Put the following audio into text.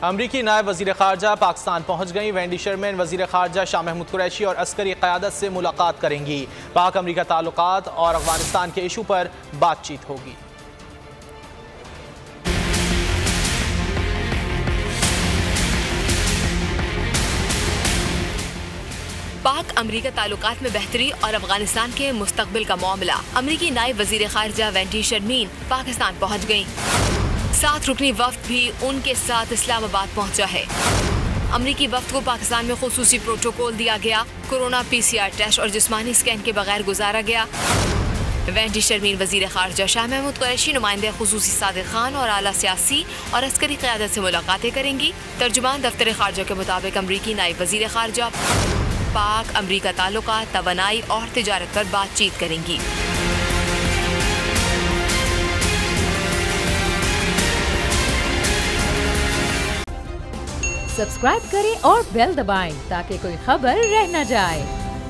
अमरीकी नायब वज़ीर ख़ारजा पाकिस्तान पहुँच गई। वेंडी शर्मैन वज़ीर ख़ारजा शाह महमूद कुरैशी और अस्करी क़यादत से मुलाकात करेंगी। पाक अमरीका ताल्लुकात और अफ़गानिस्तान के इशू पर बातचीत होगी। पाक अमरीका ताल्लुकात में बेहतरी और अफगानिस्तान के मुस्तकबिल का मामला। अमरीकी नायब वज़ीर ख़ारजा वेंडी शर्मैन पाकिस्तान पहुँच गयी। 7 रुकनी वफ्द भी उनके साथ इस्लामाबाद पहुँचा है। अमरीकी वफ्द को पाकिस्तान में खुसूसी प्रोटोकॉल दिया गया। कोरोना PCR टेस्ट और जिस्मानी स्कैन के बगैर गुजारा गया। वेंडी शर्मैन वज़ीर ख़ारजा शाह महमूद कुरैशी, नुमाइंदे खुसूसी सादिक खान और आला सियासी और अस्करी क़यादत से मुलाकातें करेंगी। तर्जुमान दफ्तर ख़ारजा के मुताबिक अमरीकी नायब वज़ीर ख़ारजा पाक अमरीका ताल्लुकात, तवानाई और तिजारत पर बातचीत करेंगी। सब्सक्राइब करें और बेल दबाएं ताकि कोई खबर रह न जाए।